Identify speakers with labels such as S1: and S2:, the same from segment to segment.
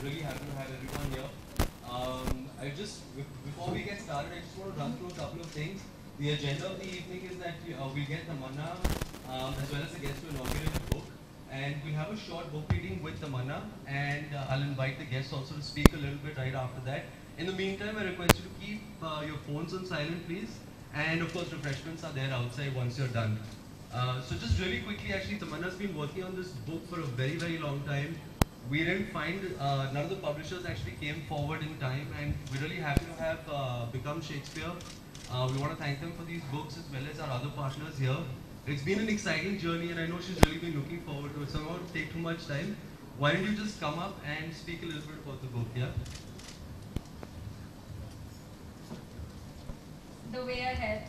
S1: really happy to have everyone here. Before we get started, I just want to run through a couple of things. The agenda of the evening is that we get Tamanna as well as the guests to inaugurate the book. And we have a short book reading with Tamanna, and I'll invite the guests also to speak a little bit right after that. In the meantime, I request you to keep your phones on silent, please. And of course, refreshments are there outside once you're done. So just really quickly, actually, Tamanna's been working on this book for a very, very long time. We didn't find, none of the publishers actually came forward in time, and we're really happy to have Become Shakespeare. We want to thank them for these books as well as our other partners here. It's been an exciting journey, and I know she's really been looking forward to it, so I won't take too much time. Why don't you just come up and speak a little bit about the book, yeah?
S2: The way ahead,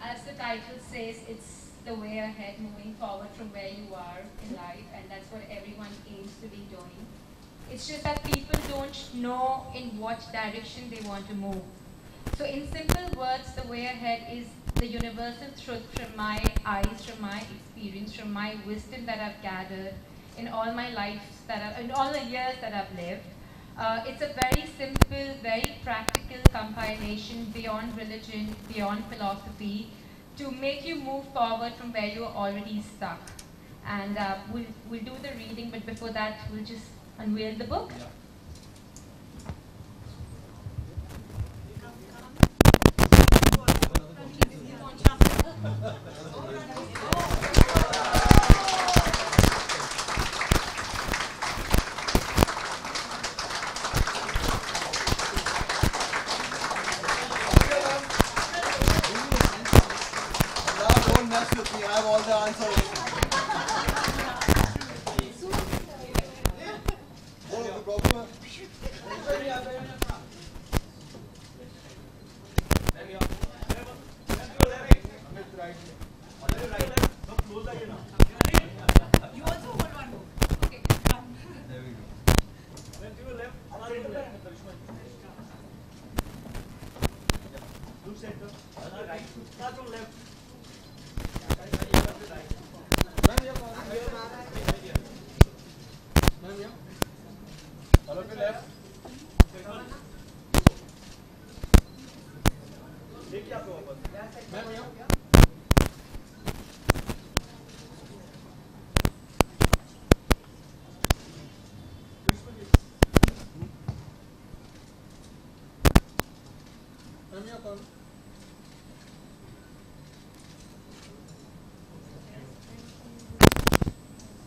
S2: as the title says, it's the way ahead, moving forward from where you are in life, and that's what everyone aims to be doing. It's just that people don't know in what direction they want to move. So in simple words, the way ahead is the universal truth from my eyes, from my experience, from my wisdom that I've gathered in all my lives, in all the years that I've lived. It's a very simple, very practical compilation beyond religion, beyond philosophy, to make you move forward from where you're already stuck. And we'll do the reading, but before that, we'll just unveil the book.
S1: Yeah.
S3: I have all the answers.
S4: You also hold one book. Okay.
S1: There we go.
S3: Then to your left, look center. Right. Start from left. Follow to left. देखिए आप लोगों को ma'am यहाँ ma'am यहाँ कौन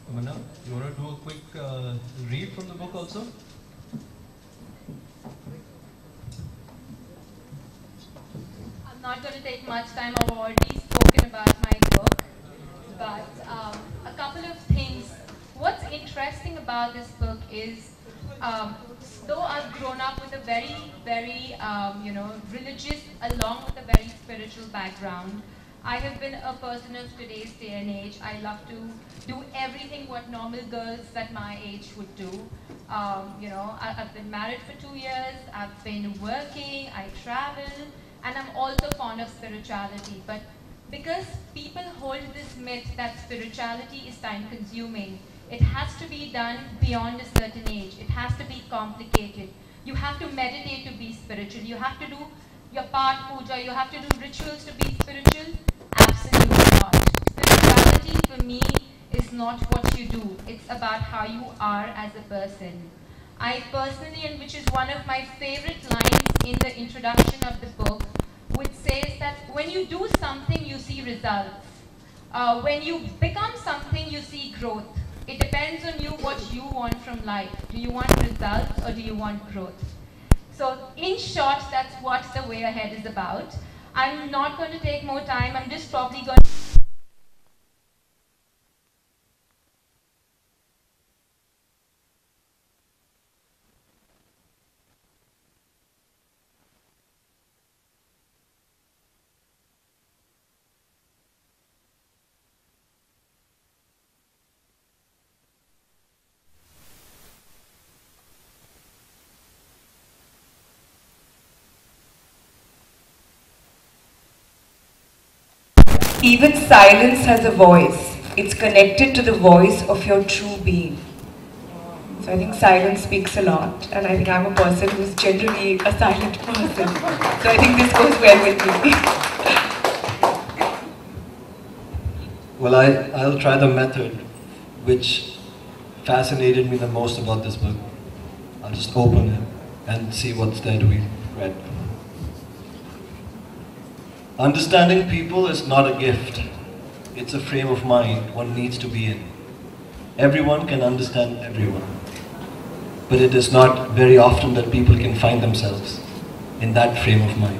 S1: Tamanna, you want to do a quick read from the book also?
S2: I'm not going to take much time. I've already spoken about my book, but a couple of things. What's interesting about this book is, though I've grown up with a very, very, religious, along with a very spiritual background, I have been a person of today's day and age. I love to do everything what normal girls at my age would do. I've been married for 2 years, I've been working, I travel, and I'm also fond of spirituality. But because people hold this myth that spirituality is time consuming, it has to be done beyond a certain age. It has to be complicated. You have to meditate to be spiritual. You have to do your part puja, you have to do rituals to be spiritual. Absolutely not. Spirituality for me is not what you do. It's about how you are as a person. I personally, and which is one of my favorite lines in the introduction of the book, which says that when you do something, you see results. When you become something, you see growth. It depends on you what you want from life. Do you want results or do you want growth? So in short, that's what the way ahead is about. I'm not going to take more time. I'm just probably going to...
S4: Even silence has a voice. It's connected to the voice of your true being. So So I think silence speaks a lot, and I think I'm a person who's generally a silent person. So I think this goes well with me.
S5: Well, I'll try the method which fascinated me the most about this book. I'll just open it and see what's there to be read. Understanding people is not a gift. It's a frame of mind one needs to be in. Everyone can understand everyone. But it is not very often that people can find themselves in that frame of mind.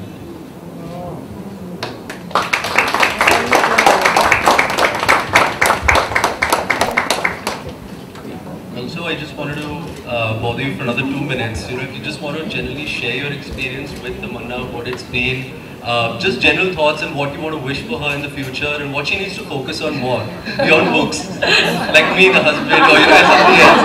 S1: Also, I just wanted to bother you for another 2 minutes. If you just want to generally share your experience with Tamanna, what it's been, just general thoughts and what you want to wish for her in the future and what she needs to focus on more beyond books, like me, the husband, or something else.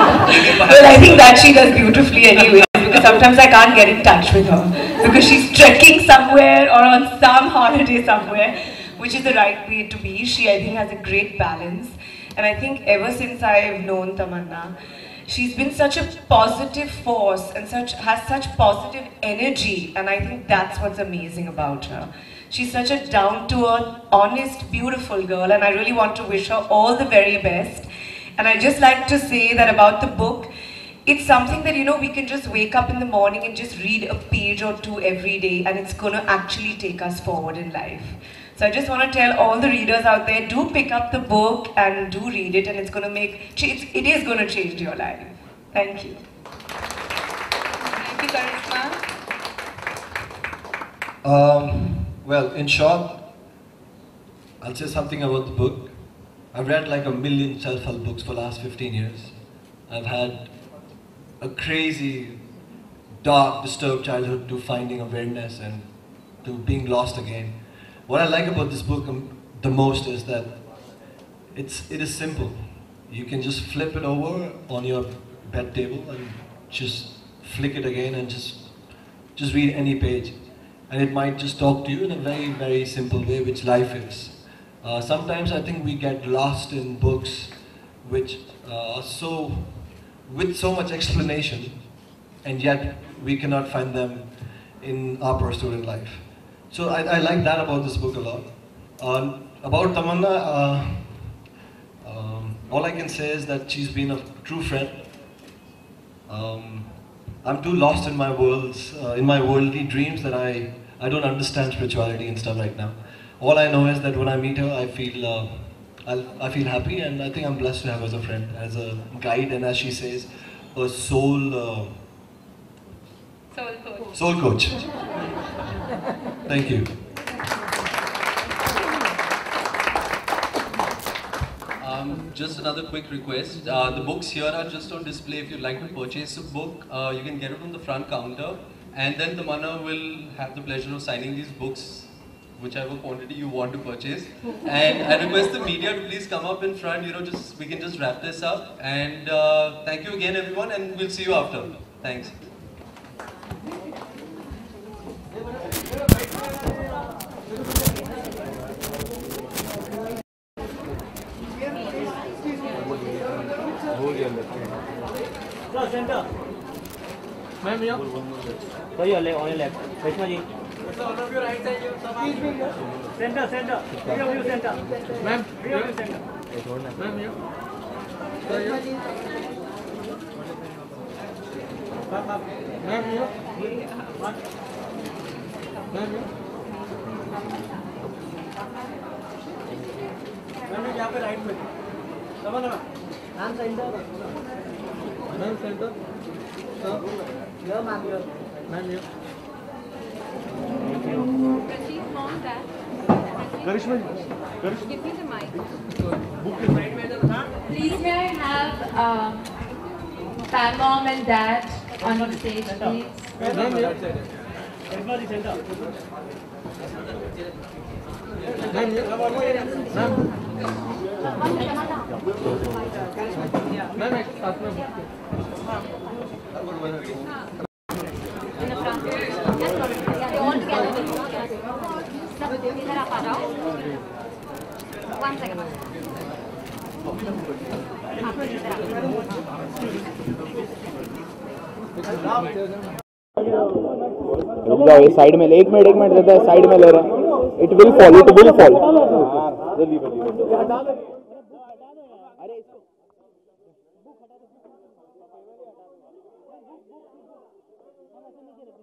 S4: Well, I think that she does beautifully anyway, because sometimes I can't get in touch with her because she's trekking somewhere or on some holiday somewhere, which is the right way to be. She, I think, has a great balance. And I think ever since I've known Tamanna, she's been such a positive force and has such positive energy, and I think that's what's amazing about her. She's such a down-to-earth, honest, beautiful girl, and I really want to wish her all the very best. And I just like to say that about the book, it's something that, we can just wake up in the morning and just read a page or two every day, and it's going to actually take us forward in life. So I just want to tell all the readers out there, do pick up the book and do read it, and it is going to change your life. Thank you.
S2: Thank you, Karisma.
S5: Well, in short, I'll say something about the book. I've read like 1 million self-help books for the last 15 years. I've had a crazy, dark, disturbed childhood to finding awareness and to being lost again. What I like about this book the most is that it is simple. You can just flip it over on your bed table and just flick it again and just read any page. And it might just talk to you in a very, very simple way, which life is. Sometimes I think we get lost in books which are with so much explanation, and yet we cannot find them in our personal life. So I like that about this book a lot. About Tamanna, all I can say is that she's been a true friend. I'm too lost in my worldly dreams that I don't understand spirituality and stuff right now. All I know is that when I meet her, I feel happy, and I think I'm blessed to have her as a friend, as a guide, and as she says, a soul coach. Thank you.
S1: Just another quick request. The books here are just on display. If you'd like to purchase a book, you can get it on the front counter, and then Tamanna will have the pleasure of signing these books, whichever quantity you want to purchase. And I request the media to please come up in front. We can just wrap this up. And thank you again, everyone, and we'll see you after. Thanks.
S3: Center. Ma'am, here. So your left, on your left. Karisma ji. All of you right side. Center. Three of you center. Ma'am, three of you center. Ma'am, here. So here. Ma'am, here. One. Ma'am, here. Ma'am, यहाँ पे right में. Tamanna. Ma'am, center. Ma'am, center. Here, ma'am, here. Ma'am, here.
S2: Rashid, mom, dad.
S3: Karisma.
S2: Give me the mic.
S3: Book is right में था.
S2: Please, may I have mom and dad on the stage, please?
S3: Ma'am, here. Karisma ji, center. Ma'am, here. Ma'am. Ma'am, एक साथ में book.
S2: In the front. Yes, they all together will go. Yes. इधर आप आ जाओ. 1 second. आप इधर आओ.
S6: रुक जाओ, ये साइड में ले, एक मिनट देता है, साइड में ले रहे हैं. It will fall.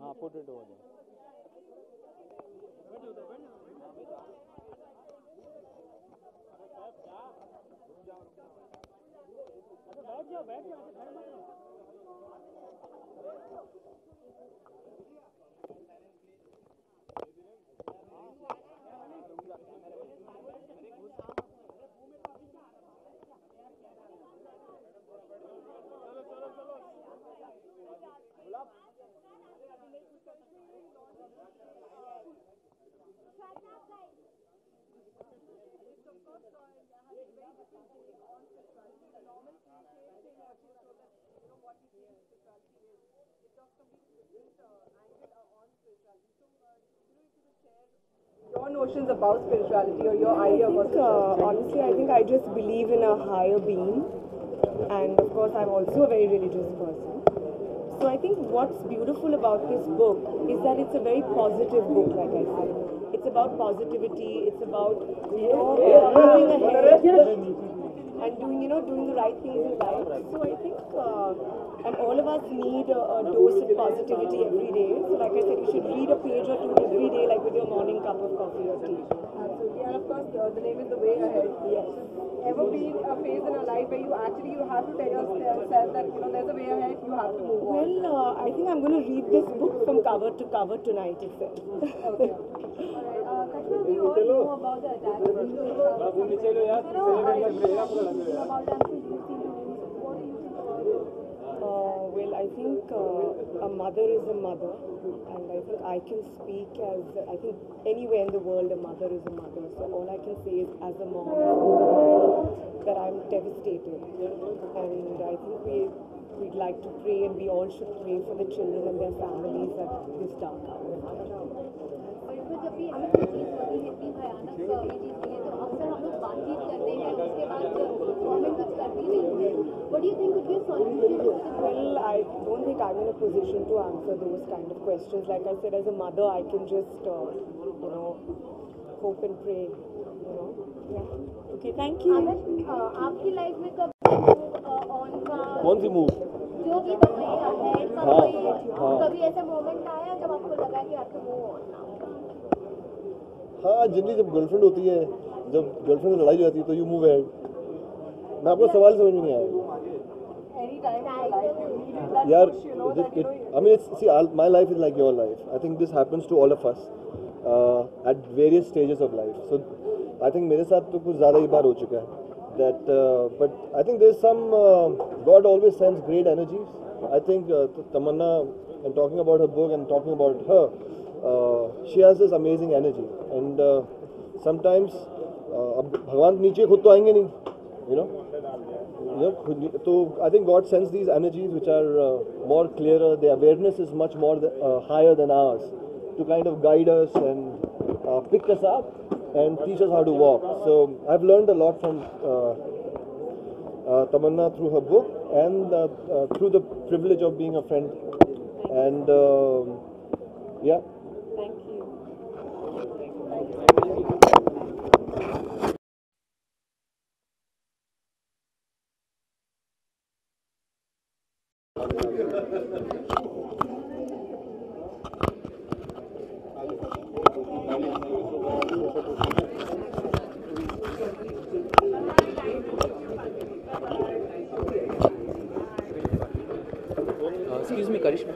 S6: हाँ, put it over there.
S7: Your notions about spirituality or your idea about spirituality? Honestly, I think I just believe in a higher being, and of course I'm also a very religious person. So I think what's beautiful about this book is that it's a very positive book, like I said. It's about positivity, it's about moving ahead and doing the right things in life. So I think, and all of us need a dose of positivity every day. So like I said, you should read a page or two every day, like with your morning cup of coffee or tea. Absolutely, and of course, the name is The Way Ahead. Yes. Ever been a phase in a life where you have to tell yourself that there's a way ahead, you have to move on? Well, I think I'm going to read this book from cover to cover tonight itself. Okay. Alright, Karisma, we all know about the attack. About them, what do you think about it? Well, I think a mother is a mother, and I think I can speak as, I think anywhere in the world a mother is a mother. So all I can say is, as a mom, that I'm devastated, and I think we'd like to pray, and we all should pray for the children and their families at this dark hour. जब भी हमें कोई चीज़ होती है, इतनी भयानक ये चीज़ हुई है, तो अक्सर हम लोग बातचीत करते हैं, उसके बाद गवर्नमेंट कुछ करती नहीं है. What do you think would be a solution? Well, I don't think I'm in a position to answer those kind of questions. Like I said, as a mother, I can just, hope and pray. Yeah. Okay, thank you. आपकी life में कब on का कौन सी move जो भी कभी ऐसा moment आया जब आपको लगा कि आपको मूव ऑन ना?
S8: हाँ, जनरली जब गर्लफ्रेंड होती है, जब गर्लफ्रेंड से लड़ाई हो जाती है तो यू मूव अहेड. मैं आपको सवाल समझ में नहीं आया यार. I mean, my life is like your life. I think this happens to all of us at various stages of life. So I think मेरे साथ तो कुछ ज़्यादा ही बार हो चुका है. That, but I think there's some God always sends great energies. I think Tamanna, and talking about her book and talking about her, she has this amazing energy, and sometimes भगवान नीचे खुद तो आएंगे नहीं, So I think God sends these energies which are more clearer. The awareness is much more higher than ours, to kind of guide us and pick us up and teach us how to walk. So I've learned a lot from Tamanna through her book and through the privilege of being a friend. And yeah.
S7: Thank you.
S6: Excuse me, Karisma.